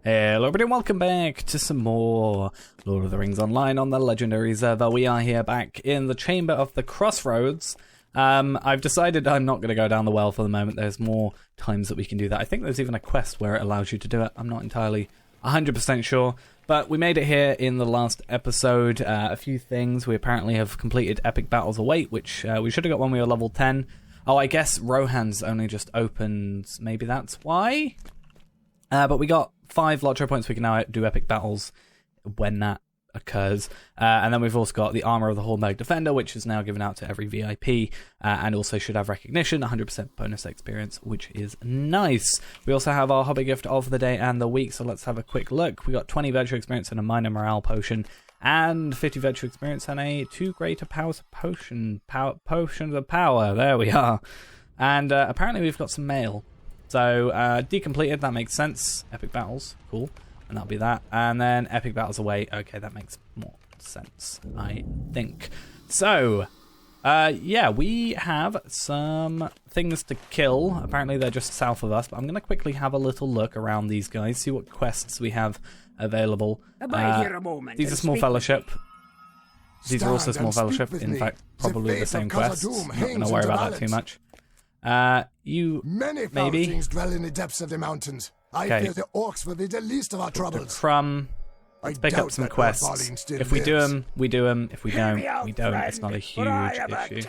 Hello everybody, welcome back to some more Lord of the Rings Online on the Legendary server. We are here back in the Chamber of the Crossroads. I've decided I'm not going to go down the well for the moment. There's more times that we can do that. I think there's even a quest where it allows you to do it. I'm not entirely 100% sure. But we made it here in the last episode. A few things. We apparently have completed Epic Battles Await, which we should have got when we were level 10. Oh, I guess Rohan's only just opened. Maybe that's why? But we got 5 LOTRO points. We can now do epic battles when that occurs. And then we've also got the Armor of the Hallberg Defender, which is now given out to every VIP. And also should have recognition, 100% bonus experience, which is nice. We also have our hobby gift of the day and the week. So let's have a quick look. We got 20 virtue experience and a minor morale potion. And 50 virtue experience and a 2 greater powers potions of power. There we are. And apparently we've got some mail. So, decompleted, that makes sense. Epic Battles, cool. And that'll be that. And then Epic Battles Away. Okay, that makes more sense, I think. So, yeah, we have some things to kill. Apparently they're just south of us. But I'm going to quickly have a little look around these guys, see what quests we have available. These are Small Fellowship. These are also Small Fellowship. In fact, probably the same quests. I'm not going to worry about that too much. Many foul things dwell in the depths of the mountains. I fear the orcs will be the least of our troubles. Let's pick up some quests. If we do them, we do them. If we don't, we don't. It's not a huge issue.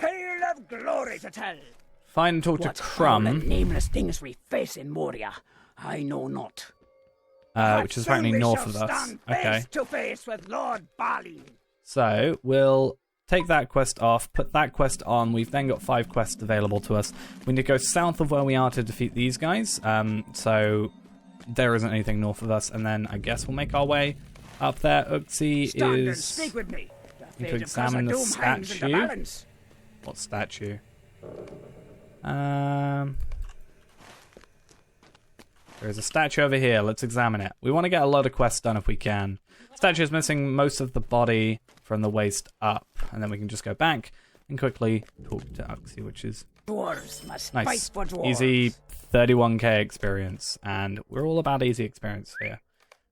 Find and talk to Crumb. What nameless things we face in Moria, I know not. Which is apparently north of us. Okay. Face to face with Lord Balin. So we'll take that quest off, put that quest on. We've then got 5 quests available to us. We need to go south of where we are to defeat these guys. So there isn't anything north of us. And then I guess we'll make our way up there. Uxie is... Speak with me. Need to examine the statue. What statue? There's a statue over here. Let's examine it. We want to get a lot of quests done if we can. Statue is missing most of the body from the waist up, and then we can just go back and quickly talk to Uxie, which is dwarves must nice. Fight for dwarves. Easy 31k experience, and we're all about easy experience here.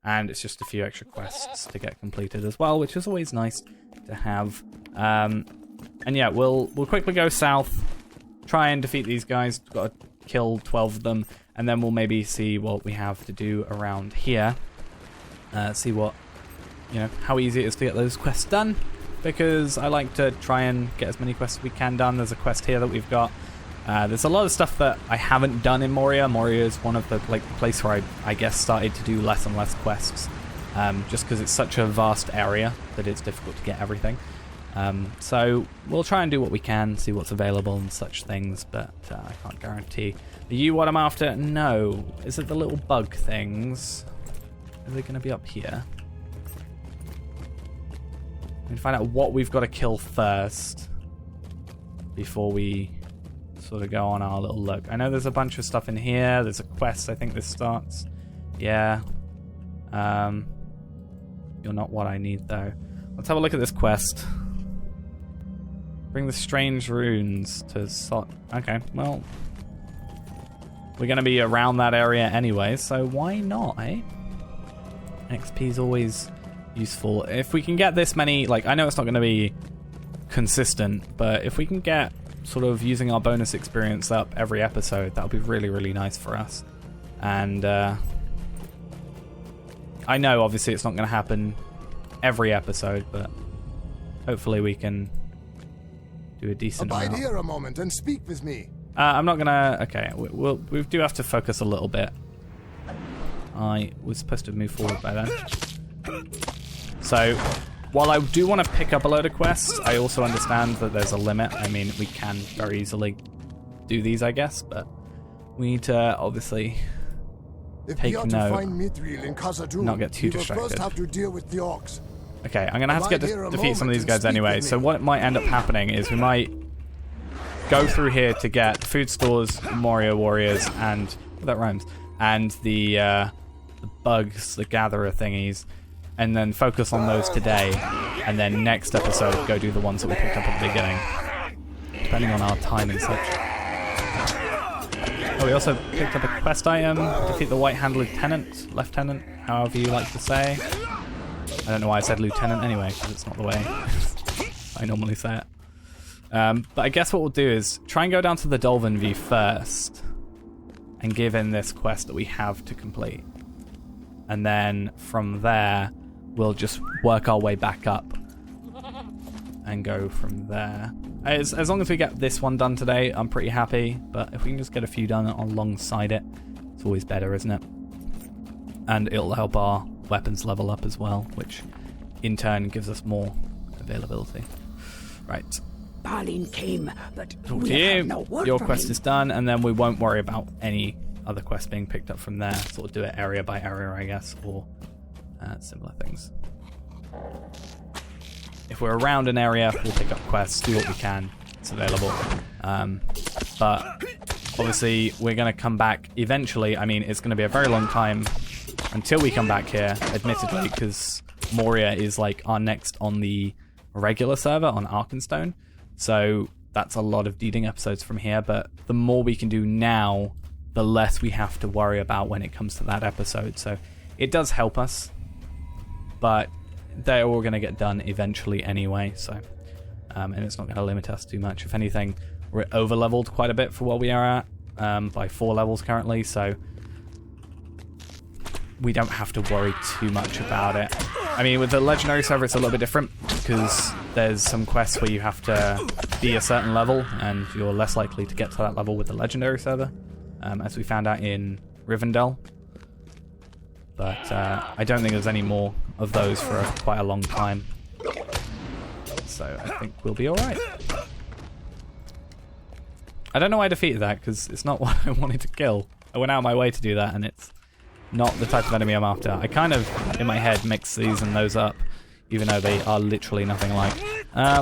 And it's just a few extra quests to get completed as well, which is always nice to have. And yeah, we'll quickly go south, try and defeat these guys. We've got to kill 12 of them, and then we'll maybe see what we have to do around here. See what, how easy it is to get those quests done, because I like to try and get as many quests as we can done. There's a quest here that we've got. There's a lot of stuff that I haven't done in Moria. Moria is one of the place where I guess started to do less and less quests, just because it's such a vast area that it's difficult to get everything. So we'll try and do what we can, see what's available and such things, but I can't guarantee. Are you what I'm after? No. Is it the little bug things? Are they going to be up here? We find out what we've got to kill first before we sort of go on our little look. I know there's a bunch of stuff in here. There's a quest. I think this starts. Yeah. You're not what I need, though. Let's have a look at this quest. Bring the strange runes to Okay, well, we're going to be around that area anyway, so why not, eh? XP is always useful. If we can get this many, I know it's not going to be consistent, but if we can get sort of using our bonus experience up every episode, that'll be really, really nice for us. And I know obviously it's not going to happen every episode, but hopefully we can do a decent amount. Abide here a moment and speak with me. I'm not gonna. Okay, we do have to focus a little bit. I was supposed to move forward by then. So, while I do want to pick up a load of quests, I also understand that there's a limit. I mean, we can very easily do these, I guess, but we need to obviously take note, not get too distracted. First have to deal with the orcs. Okay, I'm gonna have to defeat some of these guys anyway. So what might end up happening is we might go through here to get food stores, Moria warriors, and that rhymes, and the bugs, the gatherer thingies, and then focus on those today, and then next episode go do the ones that we picked up at the beginning, depending on our time and such. Oh, we also picked up a quest item. Defeat the White-Hand Lieutenant, however you like to say. I don't know why I said Lieutenant anyway, because it's not the way I normally say it. But I guess what we'll do is try and go down to the Dolphin View first and give in this quest that we have to complete. And then from there, we'll just work our way back up and go from there. As long as we get this one done today, I'm pretty happy. But if we can just get a few done alongside it, it's always better, isn't it? And it'll help our weapons level up as well, which in turn gives us more availability. Right. Balin came, but Talk we to you. have no word Your from quest him. is done, and then we won't worry about any other quests being picked up from there. Sort of do it area by area, I guess, or similar things. If we're around an area, we'll pick up quests, do what we can. It's available. But obviously, we're going to come back eventually. I mean, it's going to be a very long time until we come back here, admittedly, because Moria is like our next on the regular server on Arkenstone. So that's a lot of deeding episodes from here. But the more we can do now, the less we have to worry about when it comes to that episode. So it does help us. But they're all going to get done eventually anyway, so and it's not going to limit us too much. If anything, we're over leveled quite a bit for what we are at, by 4 levels currently, so we don't have to worry too much about it. I mean, with the legendary server it's a little bit different, because there's some quests where you have to be a certain level and you're less likely to get to that level with the legendary server, as we found out in Rivendell. But I don't think there's any more of those for quite a long time. So I think we'll be alright. I don't know why I defeated that, because it's not what I wanted to kill. I went out of my way to do that, and it's not the type of enemy I'm after. I kind of, in my head, mix these and those up, even though they are literally nothing alike.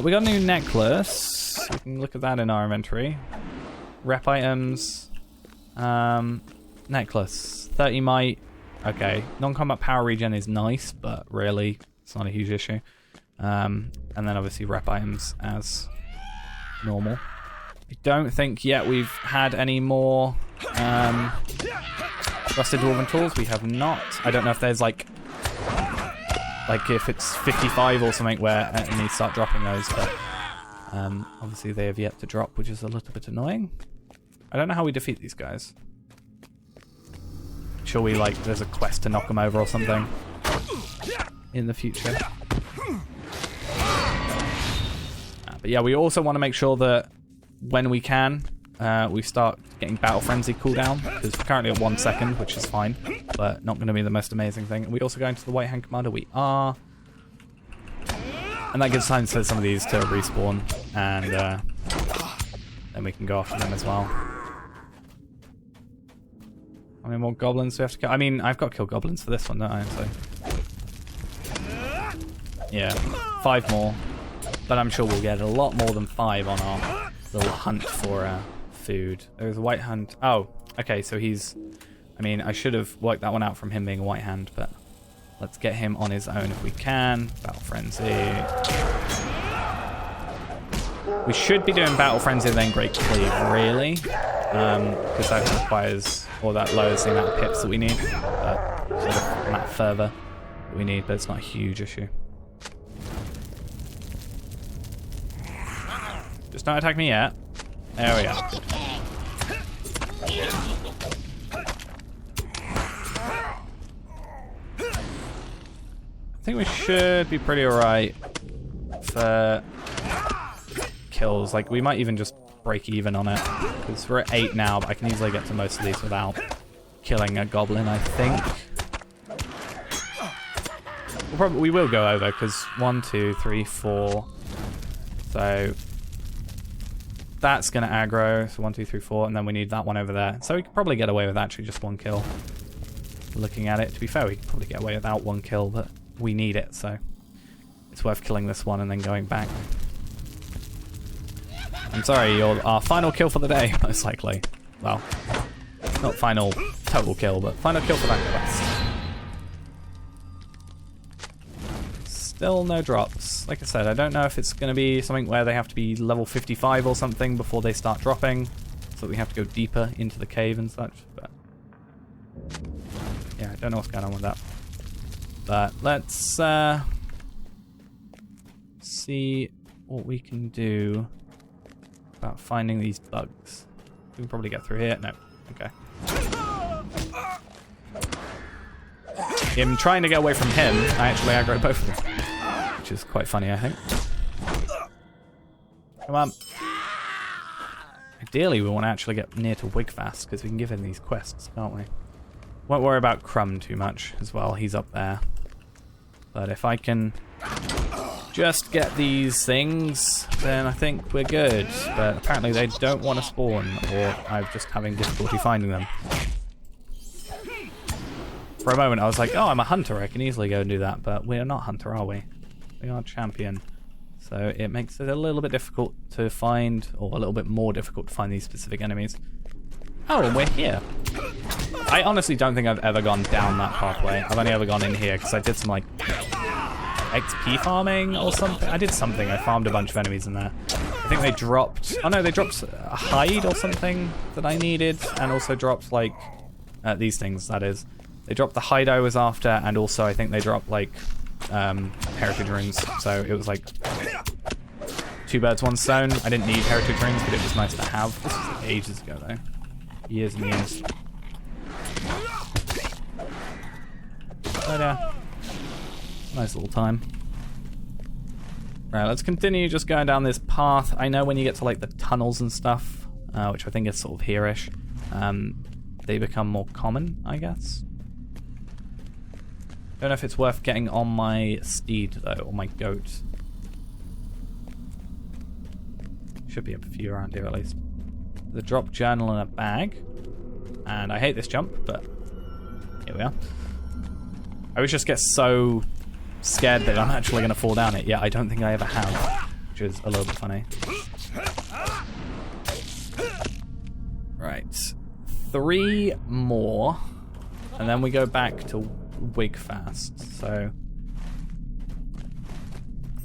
We got a new necklace. We can look at that in our inventory. Rep items. Necklace. 30 might. Okay, non-combat power regen is nice, but really, it's not a huge issue. And then obviously rep items as normal. I don't think yet we've had any more rusted dwarven tools. We have not. I don't know if there's like if it's 55 or something where enemies start dropping those, but obviously they have yet to drop, which is a little bit annoying. I don't know how we defeat these guys. Sure, we there's a quest to knock them over or something in the future. But yeah, we also want to make sure that when we can, we start getting Battle Frenzy cooldown, because we're currently at 1 second, which is fine, but not going to be the most amazing thing. And we also go into the White Hand Commander. We are, and that gives time for some of these to respawn, and then we can go after them as well. How many more goblins do we have to kill? I mean, I've got to kill goblins for this one, don't I? So yeah, 5 more. But I'm sure we'll get a lot more than 5 on our little hunt for food. There's a White Hand. Oh, okay, so he's... I mean, I should have worked that one out from him being a White Hand, but let's get him on his own if we can. Battle Frenzy. We should be doing Battle Frenzy and then Great Cleave, really. Because that requires... or that lowers the amount of pips that we need. Sort of amount further that we need, but it's not a huge issue. Just don't attack me yet. There we go. I think we should be pretty alright for kills. Like, we might even just break even on it, because we're at 8 now, but I can easily get to most of these without killing a goblin, I think. We will go over, because 1, 2, 3, 4. So that's going to aggro. So 1, 2, 3, 4, and then we need that one over there. So we could probably get away with actually just 1 kill. Looking at it, to be fair, we could probably get away without 1 kill, but we need it, so it's worth killing this one and then going back. I'm sorry, you're our final kill for the day, most likely. Well, not final total kill, but final kill for that quest. Still no drops. Like I said, I don't know if it's going to be something where they have to be level 55 or something before they start dropping. so we have to go deeper into the cave and such. But yeah, I don't know what's going on with that. But let's see what we can do about finding these bugs. We can probably get through here. No. Okay. In trying to get away from him, I actually aggro both of them, which is quite funny, I think. Come on. Ideally, we want to actually get near to Wigfast because we can give him these quests, can't we? Won't worry about Crumb too much as well. He's up there. But if I can just get these things, then I think we're good. But apparently they don't want to spawn, or I'm just having difficulty finding them. For a moment I was like, oh, I'm a hunter, I can easily go and do that. But we're not hunter, are we? We are champion. So it makes it a little bit difficult to find, or a little bit more difficult to find these specific enemies. Oh, and we're here. I honestly don't think I've ever gone down that pathway. I've only ever gone in here because I did some like XP farming or something. I did something. I farmed a bunch of enemies in there. I think they dropped... Oh no, they dropped a hide or something that I needed, and also dropped like these things, that is. They dropped the hide I was after, and also I think they dropped like heritage runes. So it was like 2 birds, 1 stone. I didn't need heritage runes, but it was nice to have. This was ages ago though. Years and years. But nice little time. Right, let's continue just going down this path. I know when you get to like the tunnels and stuff, which I think is sort of here-ish, they become more common, I guess. Don't know if it's worth getting on my steed though, or my goat. Should be a few around here at least. The drop journal in a bag. And I hate this jump, but here we are. I always just get so scared that I'm actually going to fall down it. Yeah, I don't think I ever have, which is a little bit funny. Right. 3 more. And then we go back to Wigfast. So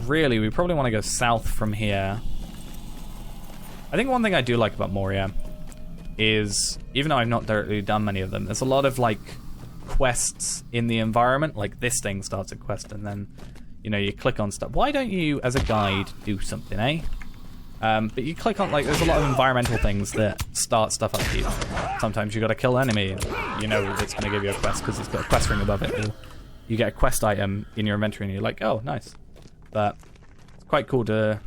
really, we probably want to go south from here. I think one thing I do like about Moria is, even though I've not directly done many of them, there's a lot of like quests in the environment. Like this thing starts a quest and then, you know, you click on stuff. Why don't you, as a guide, do something, eh? But you click on, like, there's a lot of environmental things that start stuff up for you. Sometimes you got to kill an enemy, and you know it's going to give you a quest because it's got a quest ring above it. Or you get a quest item in your inventory and you're like, oh, nice. But it's quite cool to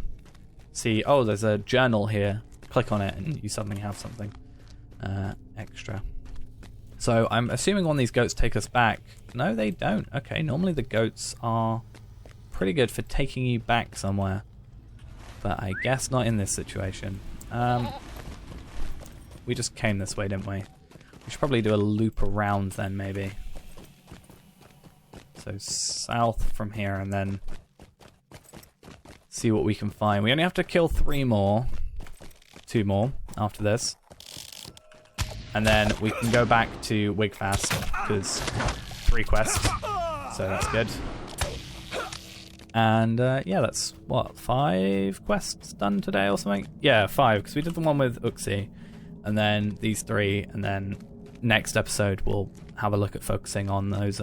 see, oh, there's a journal here. Click on it and you suddenly have something extra. So I'm assuming one of these goats take us back. No, they don't. Okay, normally the goats are pretty good for taking you back somewhere. But I guess not in this situation. We just came this way, didn't we? We should probably do a loop around then, maybe. So south from here and then see what we can find. We only have to kill 3 more. 2 more after this. And then we can go back to Wigfast, because 3 quests. So that's good. And yeah, that's what, 5 quests done today or something? Yeah, 5, because we did the one with Uxie, and then these 3, and then next episode we'll have a look at focusing on those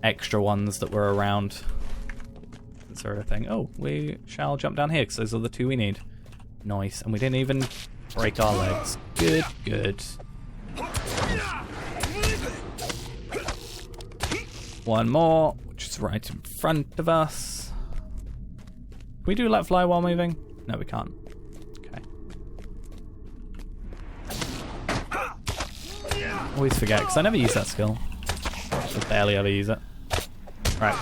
extra ones that were around. That sort of thing. Oh, we shall jump down here, because those are the 2 we need. Nice, and we didn't even break our legs. Good, good. 1 more, which is right in front of us. Can we do let fly while moving? No, we can't. Okay. Always forget, because I never use that skill. I barely ever use it. Right.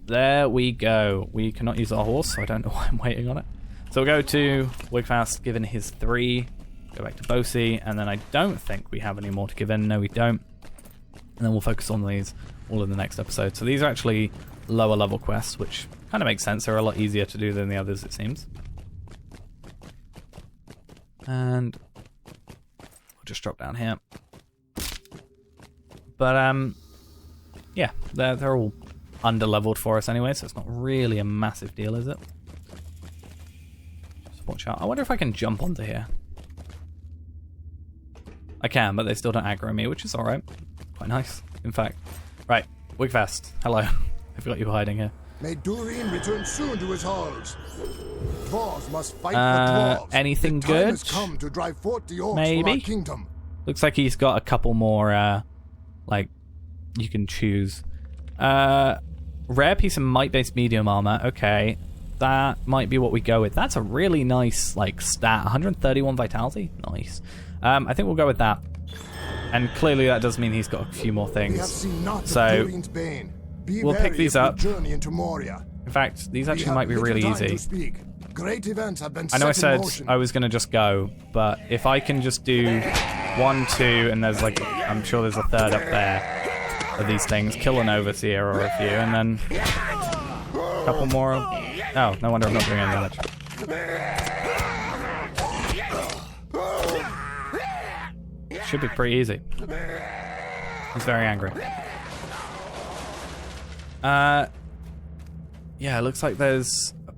There we go. We cannot use our horse, so I don't know why I'm waiting on it. So we'll go to Wigfast, given his 3. Go back to Bosie, and then I don't think we have any more to give in. No, we don't. And then we'll focus on these all in the next episode. So these are actually lower level quests, which kind of makes sense. They're a lot easier to do than the others, it seems. And we'll just drop down here. But yeah, they're all under-leveled for us anyway, so it's not really a massive deal, is it? Just watch out. I wonder if I can jump onto here. I can, but they still don't aggro me, which is alright. Quite nice, in fact. Right, Wigfast, hello. I've got you hiding here. May Durin return soon to his halls. Dwarves must fight for dwarves. Anything the time good? has come to drive forth the orcs Maybe? from our kingdom. Looks like he's got a couple more, like, you can choose. Rare piece of might-based medium armor. Okay, that might be what we go with. That's a really nice, like, stat. 131 vitality? Nice. I think we'll go with that. And clearly that does mean he's got a few more We things. have seen naught of So, Durin's bane. Be we'll pick wary these if we up. journey into Moria. In fact, these We actually have might be little really time easy. to speak. Great events have been I know I set in said motion. I was going to just go, but if I can just do 1, 2, and there's like, I'm sure there's a third up there of these things, kill an overseer or a few, and then a couple more. Oh, no wonder I'm not doing any damage. Should be pretty easy. He's very angry. Yeah, it looks like there's a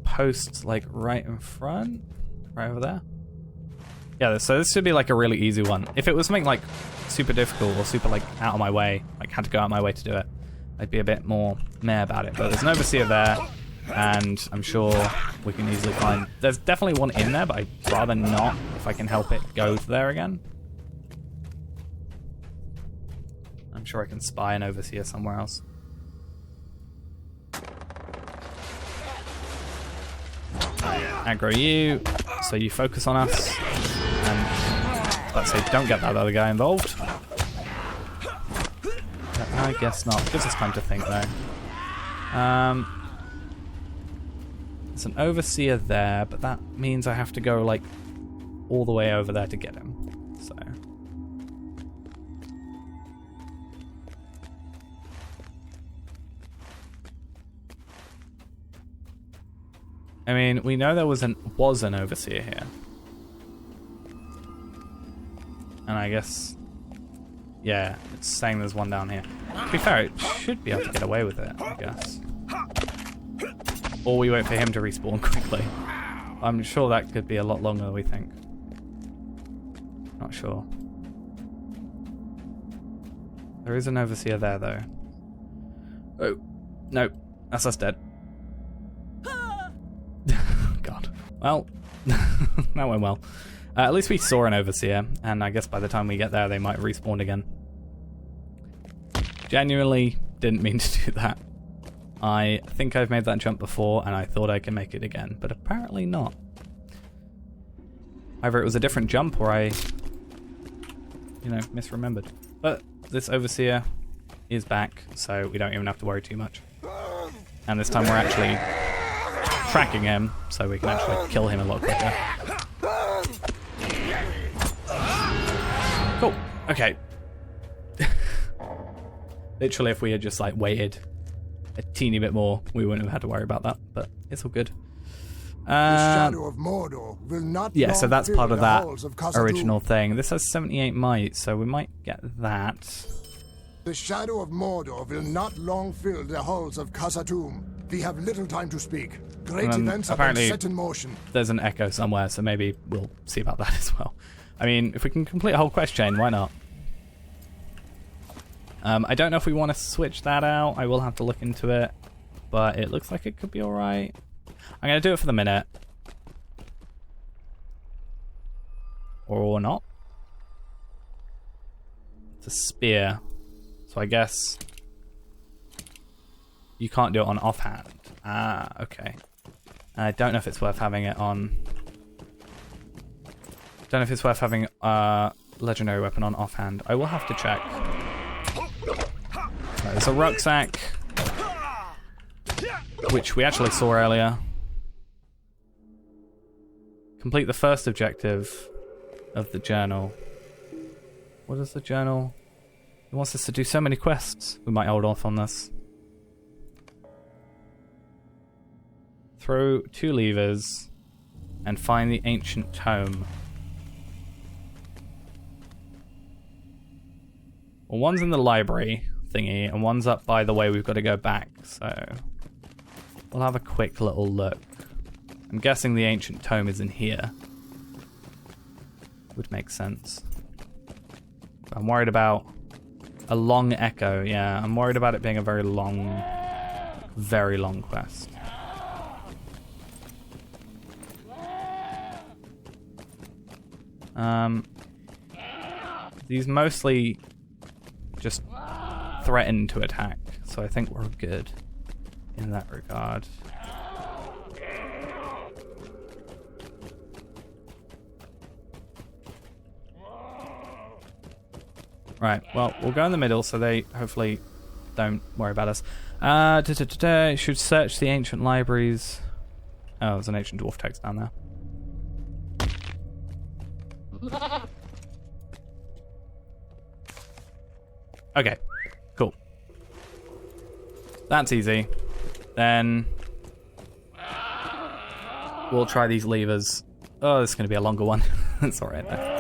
post like right in front, right over there. Yeah, so this should be like a really easy one. If it was something like super difficult or super like out of my way, like had to go out of my way to do it, I'd be a bit more meh about it. But there's an overseer there, and I'm sure we can easily find. There's definitely one in there, but I'd rather not, if I can help it, go to there again. I'm sure I can spy an overseer somewhere else. Aggro you, so you focus on us. And let's say don't get that other guy involved. I guess not. Gives us time to think though. There's an overseer there, but that means I have to go like all the way over there to get him. So I mean, we know there was an overseer here. And I guess, yeah, it's saying there's one down here. To be fair, it should be able to get away with it, I guess. Or we wait for him to respawn quickly. I'm sure that could be a lot longer than we think. Not sure. There is an overseer there, though. Oh, no, that's us dead. God. Well, that went well. At least we saw an overseer, and I guess by the time we get there, they might respawn again. Genuinely didn't mean to do that. I think I've made that jump before, and I thought I could make it again, but apparently not. Either it was a different jump, or I, you know, misremembered. But this overseer is back, so we don't even have to worry too much. And this time we're actually tracking him, so we can actually kill him a lot quicker. Cool. Okay. Literally, if we had just like waited a teeny bit more, we wouldn't have had to worry about that. But it's all good. The shadow of Mordor will not Yeah, so long that's fill part of the that halls of Khazad-dûm. original thing. This has 78 might, so we might get that. The shadow of Mordor will not long fill the halls of Khazad-dûm. We have little time to speak. Great events have been apparently set in motion. There's an echo somewhere, so maybe we'll see about that as well. I mean, if we can complete a whole quest chain, why not? I don't know if we want to switch that out. I will have to look into it, but it looks like it could be alright. I'm going to do it for the minute. Or not. It's a spear. So I guess you can't do it on offhand. Ah, okay. I don't know if it's worth having it on... Don't know if it's worth having a legendary weapon on offhand. I will have to check. There's a rucksack, which we actually saw earlier. Complete the first objective of the journal. What is the journal? It wants us to do so many quests. We might hold off on this. Throw 2 levers and find the ancient tome. Well, one's in the library thingy, and one's up by the way we've got to go back, so we'll have a quick little look. I'm guessing the ancient tome is in here. Would make sense. I'm worried about a long echo. Yeah, I'm worried about it being a very long quest. These mostly just threaten to attack, so I think we're good in that regard. Right, well, we'll go in the middle so they hopefully don't worry about us. Should search the ancient libraries. Oh, there's an ancient dwarf text down there. Okay, cool. That's easy. Then we'll try these levers. Oh, this is going to be a longer one. That's alright though.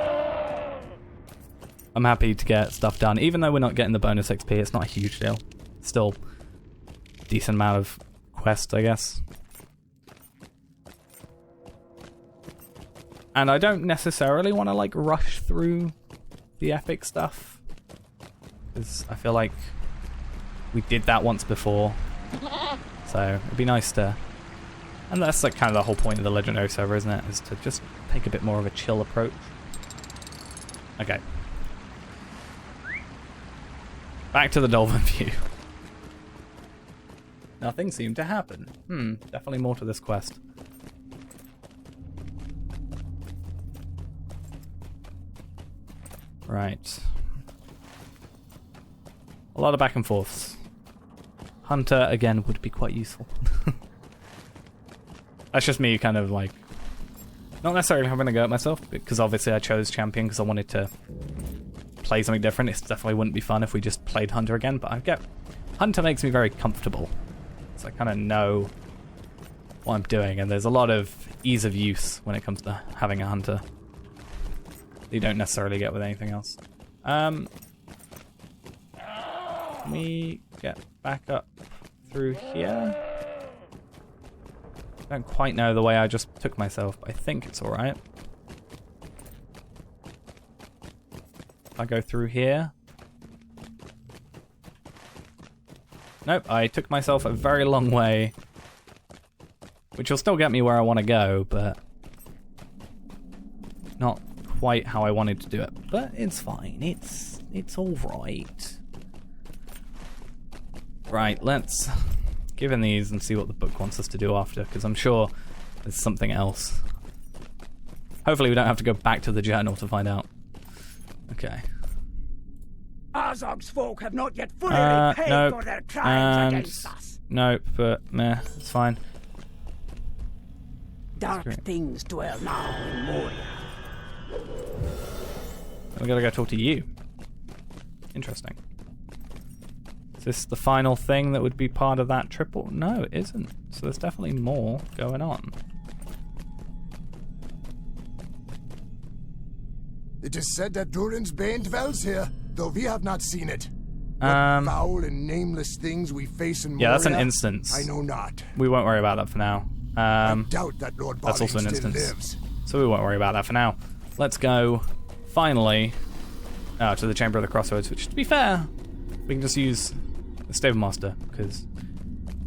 I'm happy to get stuff done. Even though we're not getting the bonus XP, it's not a huge deal. Still decent amount of quests, I guess. And I don't necessarily want to like rush through the epic stuff, because I feel like we did that once before. So it'd be nice to, and that's like kind of the whole point of the legendary server, isn't it? Is to just take a bit more of a chill approach. Okay. Back to the dolphin view. Nothing seemed to happen. Definitely more to this quest. Right. A lot of back and forths. Hunter, again, would be quite useful. That's just me kind of like, not necessarily having a go at myself, because obviously I chose champion because I wanted to play something different. It definitely wouldn't be fun if we just played Hunter again, but Hunter makes me very comfortable. So I kind of know what I'm doing, and there's a lot of ease of use when it comes to having a Hunter that you don't necessarily get with anything else. Can we get back up through here? I don't quite know the way I just took myself, but I think it's alright. I go through here. Nope, I took myself a very long way, which will still get me where I want to go, but not quite how I wanted to do it. But it's fine. It's all right. Right, let's give in these and see what the book wants us to do after, because I'm sure there's something else. Hopefully we don't have to go back to the journal to find out. Okay. Azog's folk have not yet fully repaid for their crimes against us. Nope, but meh, it's fine. Dark things dwell now in Moria. We gotta go talk to you. Interesting. Is this the final thing that would be part of that triple? No, it isn't. So there's definitely more going on. It is said that Durin's Bane dwells here, though we have not seen it. What foul and nameless things we face in Moria, yeah, that's an instance. I know not. We won't worry about that for now. I doubt that Lord That's Balling also an still instance. lives. So we won't worry about that for now. Let's go, finally, to the Chamber of the Crossroads, which, to be fair, we can just use the Stable Master, because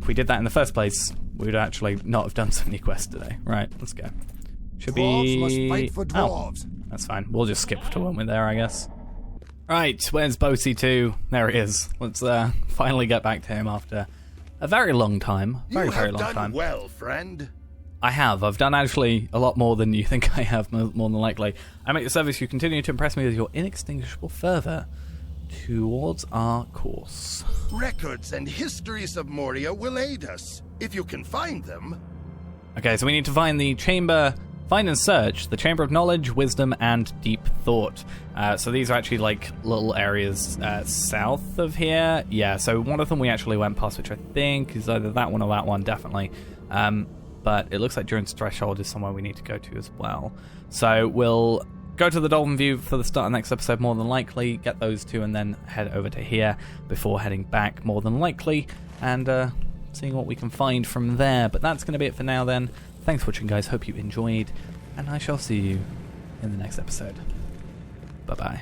if we did that in the first place, we would actually not have done so many quests today. Right, let's go. Should Dwarves be... must fight for dwarves. Oh, that's fine. We'll just skip to when we're there, I guess. Right, where's Boatsy 2? There he is. Let's finally get back to him after a very long time. Very long time. You have done well, friend. I have. I've done actually a lot more than you think I have, more than likely. I make the service you continue to impress me with your inextinguishable fervor towards our course. Records and histories of Moria will aid us, if you can find them. Okay, so we need to find the chamber, find and search the Chamber of Knowledge, Wisdom, and Deep Thought. So these are actually like little areas south of here. Yeah, so one of them we actually went past, which I think is either that one or that one, definitely. But it looks like Durin's Threshold is somewhere we need to go to as well. So we'll go to the Dolphin View for the start of the next episode, more than likely, get those two, and then head over to here before heading back, more than likely, and seeing what we can find from there. But that's going to be it for now then. Thanks for watching, guys. Hope you enjoyed, and I shall see you in the next episode. Bye-bye.